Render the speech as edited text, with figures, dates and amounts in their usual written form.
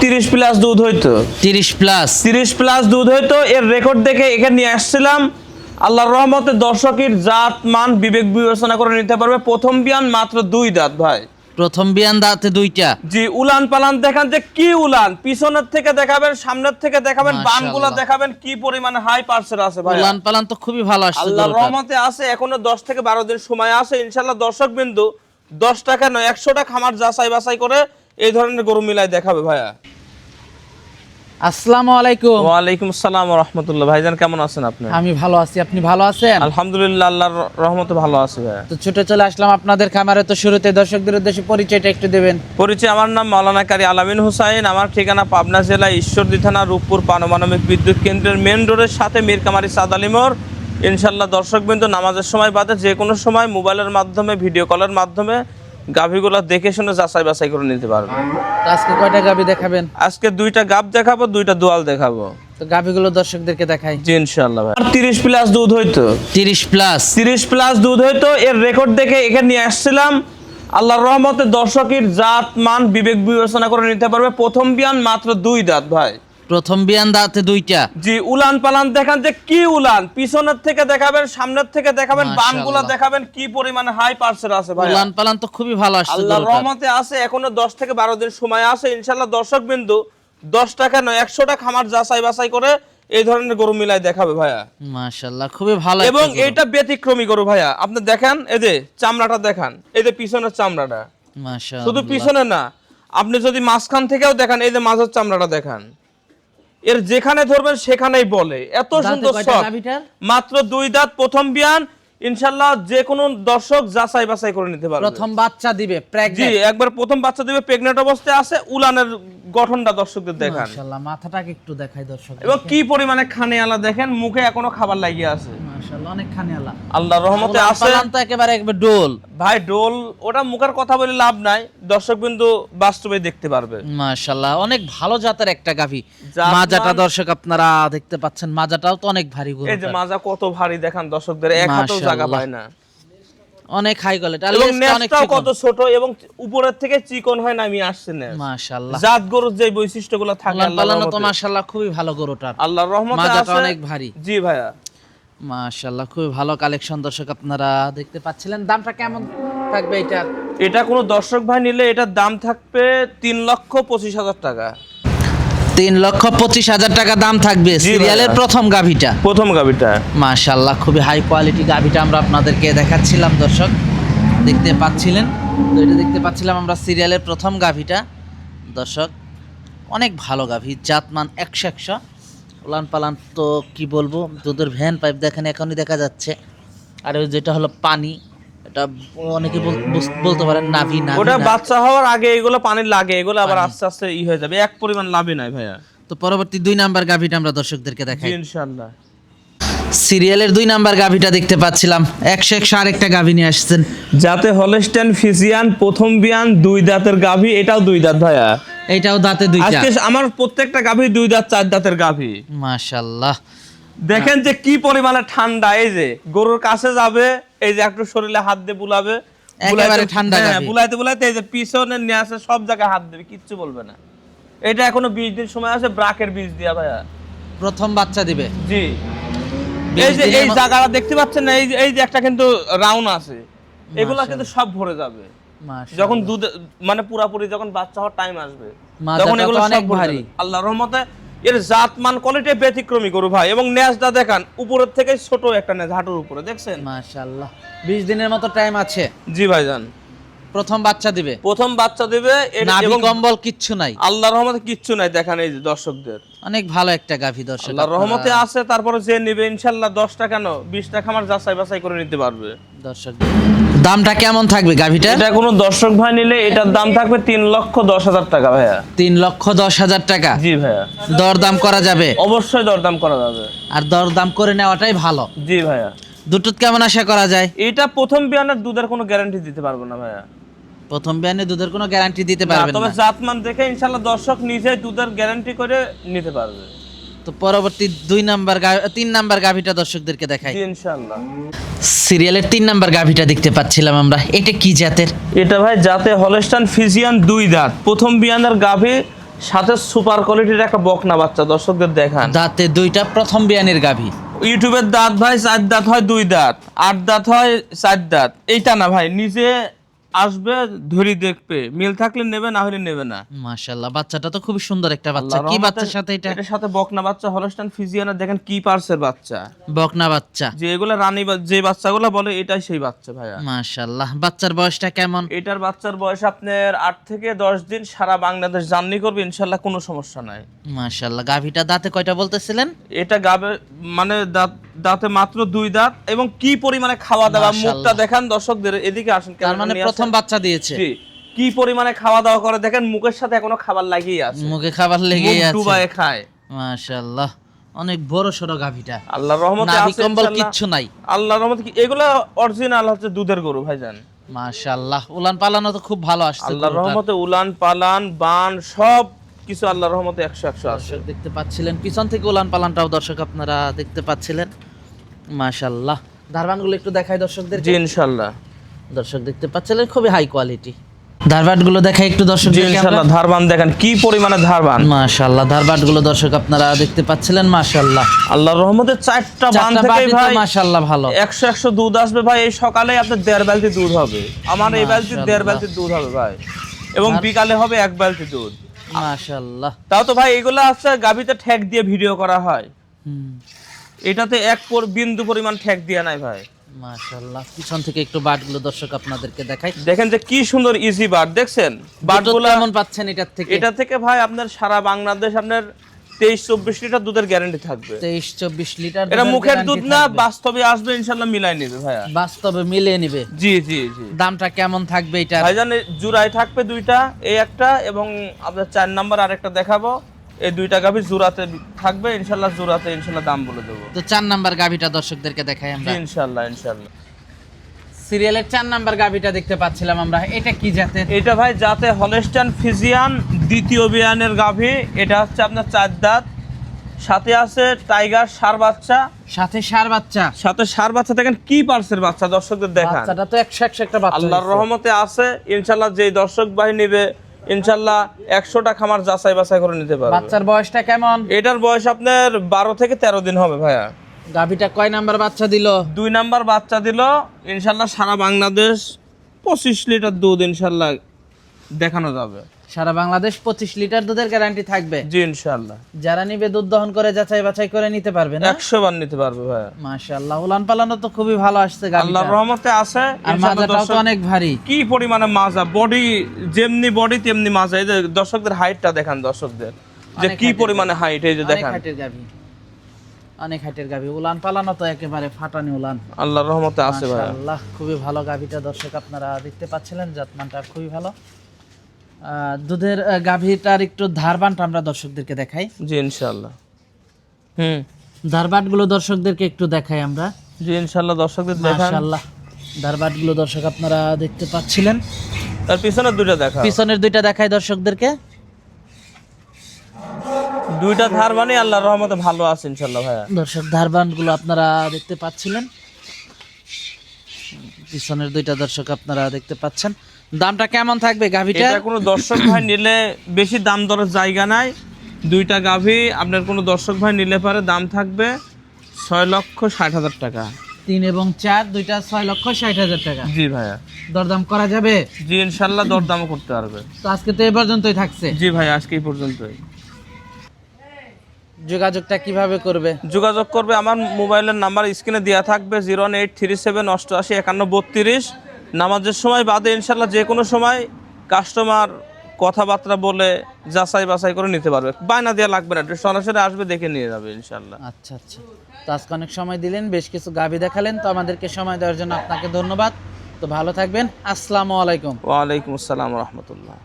30 plus দুধ হইতো, 30 plus দুধ হইতো। এর রেকর্ড দেখে এখানে নিয়ে আসছিলাম। আল্লাহর রহমতে দর্শকের জাত মান বিবেক বিবেচনা করে নিতে পারবে। প্রথম বিয়ান মাত্র 2 দাঁত ভাই। প্রথম বিয়ান দাঁতে 2টা। জি, উলান পালান দেখান যে কি উলান, পিছনের থেকে দেখাবেন, সামনের থেকে দেখাবেন, বানগুলা দেখাবেন, কি পরিমাণে হাই পার্সেল আছে ভাই। উলান পালান তো খুবই ভালো আসছে। আল্লাহর রহমতে আছে, এখনো 10 থেকে 12 দিন সময় আছে। ইনশাআল্লাহ দর্শক বিন্দু 10 টাকা নয় 100টা খামার যাচাই বাছাই করে এই ধরনের গরু মিলাই দেখাবে ভাইয়া। আসসালামু আলাইকুম। ওয়া আলাইকুম আসসালাম ওয়া রাহমাতুল্লাহ। ভাইজান কেমন আছেন আপনি? আমি ভালো আছি, আপনি ভালো আছেন? আলহামদুলিল্লাহ, আল্লাহর রহমতে ভালো আছি ভাইয়া। তো ছুটে চলে আসলাম আপনাদের খামারে। তো শুরুতে দর্শকদের উদ্দেশ্যে পরিচয়টা একটু দেবেন। পরিচয়, আমার নাম মাওলানা কারি আলামিন হোসাইন। আমার ঠিকানা পাবনা জেলা ঈশ্বরদী থানা রূপপুর পারমাণবিক বিদ্যুৎ কেন্দ্রের মেন রোডের সাথে মীরকামারি সাদ আলী মোড়। ইনশাআল্লাহ দর্শক বিন্দু নামাজের সময় বাদে যে কোনো সময় মোবাইলের মাধ্যমে, ভিডিও কলের মাধ্যমে গাভীগুলো দেখে শুনে যাচাই বাছাই করে নিতে পারবে। তো আজকে কয়টা গাভী দেখাবেন? আজকে 2টা গাব দেখাবো, 2টা দোয়াল দেখাবো। তো গাভীগুলো দর্শকদেরকে দেখাই। জি ইনশাআল্লাহ ভাই। 30 প্লাস দুধ হইতো, 30 প্লাস দুধ হইতো। এর রেকর্ড দেখে এখানে নিয়ে আসছিলাম। আল্লাহর রহমতে দর্শকের জাত মান বিবেক বিবেচনা করে নিতে পারবে। প্রথম বিয়ান মাত্র 2 দাঁত ভাই। প্রথম বিয়ান দাঁতে 2টা। জি, উলান পালান দেখান যে কি উলান, পিছনের থেকে দেখাবেন, সামনের থেকে দেখাবেন, বানগুলা দেখাবেন, কি পরিমাণে হাই পার্সেল আছে ভাই। উলান পালান তো খুবই ভালো আসছে। আল্লাহর রহমতে আছে, এখনো 10 থেকে 12 দিন সময় আছে। ইনশাআল্লাহ দর্শক বিন্দু 10 টাকা নয় 100টা খামার যাচাই বাছাই করে এই ধরনের গরু মিলাই দেখাবে ভাইয়া। মাশাআল্লাহ, খুবই ভালো। এবং এটা ব্যতিক্রমী গরু ভাইয়া। আপনি দেখেন, এই যে চামড়াটা দেখান, এই যে পিছনের চামড়াটা, মাশাআল্লাহ। শুধু পিছনে না, আপনি যদি মাঝখান থেকেও দেখেন, এই যে মাঝের চামড়াটা দেখান, এর যেখানে ধরবেন সেখানেই বলে। এত সুন্দর সব। মাত্র 2 দাঁত, প্রথম বিয়ান। ইনশাআল্লাহ যে কোনো দর্শক যাচাই বাছাই করে নিতে পারবে। প্রথম বাচ্চা দিবে, জি একবার প্রথম বাচ্চা দিবে, প্রেগন্যান্ট অবস্থায় আছে। উলানের গঠনটা দর্শকদের দেখান। মাশাআল্লাহ, মাথাটাকে একটু দেখাই দর্শক। এবং কি পরিমাণে খানেয়ালা দেখেন, মুখে এখনো খাবার লাগিয়ে আছে। মাশাআল্লাহ, অনেক খানেয়ালা। আল্লাহর রহমতে আছে। তো একেবারে ডোল ভাই, ডোল ওটা মুখের কথা বলে লাভ নাই, দর্শক বিন্দু বাস্তবে দেখতে পারবে। মাশাআল্লাহ, অনেক ভালো জাতের একটা গাভী। মাজাটা দর্শক আপনারা দেখতে পাচ্ছেন, মাজাটাও তো অনেক ভারী গরু। এই যে মাজা কত ভারী দেখান দর্শকদের, এক হাতেও জায়গা পায় না। অনেক হাই কোয়ালিটি, এবং নেজটাও কত ছোট এবং উপরের থেকে চিকন হয় নামিয়ে আসছে না। মাশাআল্লাহ, জাত গরুর যে বৈশিষ্ট্যগুলো থাকে আল্লাহর রহমতে, তো মাশাআল্লাহ খুবই ভালো গরুটার। আল্লাহর রহমতে আছে, মাজাটা অনেক ভারী। জি ভাইয়া, মাশাআল্লাহ, খুবই ভালো কালেকশন দর্শক আপনারা দেখতে পাচ্ছিলেন। দামটা কেমন থাকবে এটার? এটা কোনো দর্শক ভাই নিলে এটার দাম থাকবে 3,25,000 টাকা। 3,25,000 টাকা দাম থাকবে সিরিয়ালের প্রথম গাভীটা। প্রথম গাভীটা মাশাআল্লাহ, খুবই হাই কোয়ালিটি গাভীটা আমরা আপনাদেরকে দেখাচ্ছিলাম দর্শক, দেখতে পাচ্ছিলেন। তো এটা দেখতে পাচ্ছিলাম আমরা সিরিয়ালের প্রথম গাভীটা দর্শক। অনেক ভালো গাভী, জাতমান 100 উলান পালান তো কি বলবো। দুধের ভ্যান পাইপ দেখেন এখনই দেখা যাচ্ছে। আর ওই যেটা হলো পানি, এটা অনেকে বলতে পারেন নাভি না, ওটা বাচ্চা হওয়ার আগে এগুলো পানি লাগে, এগুলো আবার আস্তে আস্তে হয়ে যাবে, এক পরিমাণ লাভই নাই ভাইয়া। তো পরবর্তী 2 নাম্বার গাভীটা আমরা দর্শকদেরকে দেখাই ইনশাআল্লাহ। সিরিয়ালের 2 নাম্বার গাভীটা দেখতে পাচ্ছিলাম 100 আরেকটা গাভী নিয়ে আসছেন, যাতে হলস্টাইন ফ্রিজিয়ান, প্রথম বিয়ান, 2 দাঁতের গাভী। এটাও 2 দাঁত ভাইয়া, এইটাও দাঁতে 2টা। আজকে আমার প্রত্যেকটা গাভী 2 দাঁত 4 দাঁতের গাভী। মাশাআল্লাহ, দেখেন যে কি পরিমাণে ঠান্ডা। এই যে গরুর কাছে যাবে, এই যে একটু শরীরে হাত দিয়ে বুলাবে, একেবারে ঠান্ডা গাভী। বুলাইতে বুলাইতে এই যে পিছনে নিয়ে আসে, সব জায়গায় হাত দেবে, কিচ্ছু বলবে না। এটা এখনো 20 দিন সময় আছে, ব্রাকের বীজ দিয়া ভাইয়া প্রথম বাচ্চা দিবে। জি, এই যে এই জায়গাটা দেখতে পাচ্ছেন না, এই যে একটা কিন্তু রাউন্ড আছে, এগুলা কিন্তু সব ভরে যাবে যখন দুধ মানে পুরাপুরি যখন বাচ্চা হওয়ার টাইম আসবে, তখন এগুলো সব ভারী। আল্লাহর রহমতে এর জাত মান কোয়ালিটি ব্যতিক্রমী গরু ভাই। এবং নেজটা দেখান, উপরের থেকে ছোট একটা নেজ, হাঁটুর উপরে দেখছেন। মাশাআল্লাহ, 20 দিনের মতো টাইম আছে। জি ভাইজান, প্রথম বাচ্চা দিবে। প্রথম বাচ্চা দিবে। নাভি কম্বল কিচ্ছু নাই, আল্লাহর রহমতে কিচ্ছু নাই। দেখেন এই যে দর্শকদের, অনেক ভালো একটা গাভী দর্শক, আল্লাহর রহমতে আছে। তারপরে যে নেবে ইনশাআল্লাহ 10 টাকা কেন 20 টাকা আমার যাচাই বাছাই করে নিতে পারবে দর্শক। দামটা কেমন থাকবে গাভীটা? এটা কোনো দর্শক ভাই নিলে এটার দাম থাকবে 3,10,000 টাকা ভাইয়া। 3,10,000 টাকা। জি ভাইয়া, দরদাম করা যাবে? অবশ্যই দরদাম করা যাবে। আর দরদাম করে নেওয়াটাই ভালো। জি ভাইয়া। দুটোত কেমন আশা করা যায়? এটা প্রথম বিয়ানের দুধের কোনো গ্যারান্টি দিতে পারবো না ভাইয়া। প্রথম বিয়ানে দুধের কোনো গ্যারান্টি দিতে পারবেন না, তবে জাতমান দেখে ইনশাআল্লাহ দর্শক নিজেই দুধের গ্যারান্টি করে নিতে পারবে। তো পরবর্তী 3 নাম্বার গাভীটা দর্শকদেরকে দেখাই। জি ইনশাআল্লাহ। সিরিয়ালের 3 নাম্বার গাভীটা দেখতে পাচ্ছিলাম আমরা, এটা কি জাতের? এটা ভাই জাতে হলস্টাইন ফ্রিজিয়ান, 2 দাঁত, প্রথম বিয়ানের গাভী। সাথে সুপার কোয়ালিটির একটা বকনা বাচ্চা দর্শকদের দেখান। দাঁতে দুইটা, প্রথম বিয়ানের গাভী। ইউটিউবের দাঁত ভাই 4 দাঁত হয়, 2 দাঁত, 8 দাঁত হয়, 4 দাঁত, এইটা না ভাই, নিজে আসবে ধরি দেখবে, মিল থাকলে নেবে, না হলে নেবে না। মাশাআল্লাহ, বাচ্চাটা তো খুব সুন্দর একটা বাচ্চা। আল্লাহর কি রহমতে বাচ্চার সাথে এটা? এটার সাথে বকনা বাচ্চা হলস্টাইন ফ্রিজিয়ানের দেখেন কি পার্সের বাচ্চা, বকনা বাচ্চা। যে এগুলা রানী যে বাচ্চাগুলো বলে এটাই সেই বাচ্চা ভাইয়া। মাশাআল্লাহ, বাচ্চার বয়সটা কেমন? এটার বাচ্চার বয়স আপনার 8 থেকে 10 দিন, সারা বাংলাদেশ জার্নি করবে ইনশাআল্লাহ, কোনো সমস্যা নাই। মাশাআল্লাহ, গাভীটা দাঁতে কয়টা বলতেছিলেন? এটা গাবে মানে দাঁতে মাত্র 2 দাঁত, এবং কি পরিমাণে খাওয়া দাওয়া, মুখটা দেখান দর্শকদের, এদিকে আসেন। তার মানে প্রথম বাচ্চা দিয়েছে। কি পরিমাণে খাওয়া দাওয়া করে দেখেন, মুখের সাথে এখনো খাবার লাগিয়ে আছে, মুখে খাবার লেগেই আছে, ডুবায়ে খায়। মাশাআল্লাহ, অনেক বড় সড়ো গাভীটা, আল্লাহর রহমতে নাভি আছে কম্বল ইনশাআল্লাহ। কিচ্ছু নাই, আল্লাহর রহমতে এগুলা অরিজিনাল হচ্ছে দুধের গরু ভাইজান। মাশাআল্লাহ, উলান পালানো তো খুব ভালো আসছে। আল্লাহর রহমতে উলান পালান বান সব কিছু আল্লাহর রহমতে 100 আছে। দেখতে পাচ্ছিলেন পিছন থেকে উলান পালানটাও দর্শক আপনারা দেখতে পাচ্ছিলেন। মাশাআল্লাহ, ধারবানগুলো একটু দেখাই দর্শকদের। জি ইনশাআল্লাহ, দর্শক দেখতে পাচ্ছিলেন খুবই হাই কোয়ালিটি। ধারবাটগুলো দেখাই একটু দর্শক। জি ইনশাআল্লাহ, ধারবান দেখেন কি পরিমাণে ধারবান। মাশাআল্লাহ, ধারবাটগুলো দর্শক আপনারা দেখতে পাচ্ছিলেন। মাশাআল্লাহ, আল্লাহর রহমতে 4টা বান থেকে ভাই মাশাআল্লাহ ভালো 100 দুধ আসবে ভাই। এই সকালে আপনার 1.5 বালতি দুধ হবে, আমার এই বালতি 1.5 বালতি দুধ হবে ভাই, এবং বিকালে হবে 1 বালতি দুধ। মাশাআল্লাহ, তাও তো ভাই এগুলো আছে গাবিতে ঠেক দিয়ে ভিডিও করা হয়, এটাতে এক বিন্দু পরিমাণ ঠেক দিয়ে নাই ভাই। মাশাআল্লাহ, পিছন থেকে একটু বাটগুলো দর্শক আপনাদেরকে দেখাই। দেখেন যে কি সুন্দর ইজি বাট, দেখছেন বাটগুলো কেমন পাচ্ছেন এটার থেকে? এটা থেকে ভাই আপনার সারা বাংলাদেশ আপনার 23-24 লিটার দুধের গ্যারান্টি থাকবে। 23-24 লিটার। এটা মুখের দুধ না, বাস্তবে আসবে ইনশাআল্লাহ মিলাই নেবে ভাইয়া, বাস্তবে মিলিয়ে নেবে। জি জি জি। দামটা কেমন থাকবে এটা? ভাইজান জুরাই থাকবে 2টা, এই একটা এবং আপনার 4 নাম্বার আরেকটা দেখাবো, এই 2টা গাভী জুরাতে থাকবে ইনশাআল্লাহ, জুরাতে ইনশাআল্লাহ দাম বলে দেবো। তো 4 নাম্বার গাভীটা দর্শকদেরকে দেখাই আমরা। জি ইনশাআল্লাহ ইনশাআল্লাহ। সিরিয়ালের 4 নাম্বার গাভীটা দেখতে পাচ্ছিলাম আমরা, এটা কি জাতের? এটা ভাই জাতে হলস্টাইন ফ্রিজিয়ান দ্বিতীয় বিয়ানের গাভী। এটা হচ্ছে আপনার 4 দাঁত, সাথে আছে টাইগার ষাঁড় বাচ্চা, সাথে ষাঁড় বাচ্চা। সাথে ষাঁড় বাচ্চা দেখেন কি পার্সের বাচ্চা, দর্শকদের দেখান। বাচ্চাটা তো 100 একটা বাচ্চা। আল্লাহর রহমতে আছে ইনশাআল্লাহ, যেই দর্শক ভাই নেবে ইনশাআল্লাহ 100টা খামার যাচাই বাছাই করে নিতে পারবে। বাচ্চার বয়সটা কেমন? এটার বয়স আপনার 12 থেকে 13 দিন হবে ভাইয়া। গাভীটা কয় নাম্বার বাচ্চা দিল? 2 নাম্বার বাচ্চা দিল ইনশাআল্লাহ। সারা বাংলাদেশ 25 লিটার দুধ ইনশাআল্লাহ দেখানো যাবে। সারা বাংলাদেশ 25 লিটার দুধের গ্যারান্টি থাকবে। জি ইনশাআল্লাহ, যারা নিবে দুধ দহন করে যাচাই বাছাই করে নিতে পারবে না? 100 বার নিতে পারবে ভাইয়া। মাশাআল্লাহ, উলান পালানো তো খুবই ভালো আসছে গাভীটা। আল্লাহর রহমতে আছে আর মাজাটাও তো অনেক ভারী। কি পরিমাণে মাজা, বডি যেমনি বডি তেমনি মাজা। এই যে দর্শকদের হাইটটা দেখান, দর্শকদের যে কি পরিমাণে হাইট, এই যে দেখান। অনেক হাইটের গাভী, উলান পালানো তো একেবারে ফাটানি উলান। আল্লাহর রহমতে আছে ভাই। মাশাআল্লাহ, খুবই ভালো গাভীটা দর্শক আপনারা দেখতে পাচ্ছিলেন, জাতমানটা খুবই ভালো। দুধের গাভীটার একটু ধারবানটা আমরা দর্শকদেরকে দেখাই। জি ইনশাআল্লাহ। ধারবাটগুলো দর্শকদেরকে একটু দেখাই আমরা। জি ইনশাআল্লাহ, দর্শকদের দেখান। মাশাআল্লাহ, ধারবাটগুলো দর্শক আপনারা দেখতে পাচ্ছিলেন। তার পিছনের 2টা দেখা, পিছনের 2টা দেখাই দর্শকদেরকে। 2টা ধার মানে আল্লাহর রহমতে ভালো আছে ইনশাআল্লাহ ভাইয়া। দর্শক ধারবানগুলো আপনারা দেখতে পাচ্ছিলেন, পিছনের 2টা দর্শক আপনারা দেখতে পাচ্ছেন। দামটা কেমন থাকবে গাভীটা? এটা কোনো দর্শক ভাই নিলে বেশি দাম দরের জায়গা নাই। 2টা গাভী আপনার কোনো দর্শক ভাই নিলে পারে, দাম থাকবে 6,60,000 টাকা। 3 এবং 4 2টা 6,60,000 টাকা। জি ভাইয়া, দরদাম করা যাবে? জি ইনশাআল্লাহ, দরদামও করতে পারবে। তো আজকে তো এই পর্যন্তই থাকছে। জি ভাই, আজকে এই পর্যন্তই। যোগাযোগটা কিভাবে করবে? যোগাযোগ করবে আমার মোবাইলের নাম্বার স্ক্রিনে দেওয়া থাকবে, 01837885132। নামাজের সময় বাদে ইনশাআল্লাহ যে কোনো সময় কাস্টমার কথাবার্তা বলে যাচাই বাছাই করে নিতে পারবে, বায়না দেওয়া লাগবে না, সরাসরি আসবে দেখে নিয়ে যাবে ইনশাআল্লাহ। আচ্ছা আচ্ছা, তো আজকে অনেক সময় দিলেন, বেশ কিছু গাভী দেখালেন, তো আমাদেরকে সময় দেওয়ার জন্য আপনাকে ধন্যবাদ। তো ভালো থাকবেন, আসসালামু আলাইকুম। ওয়ালাইকুম আসসালাম রহমতুল্লাহ।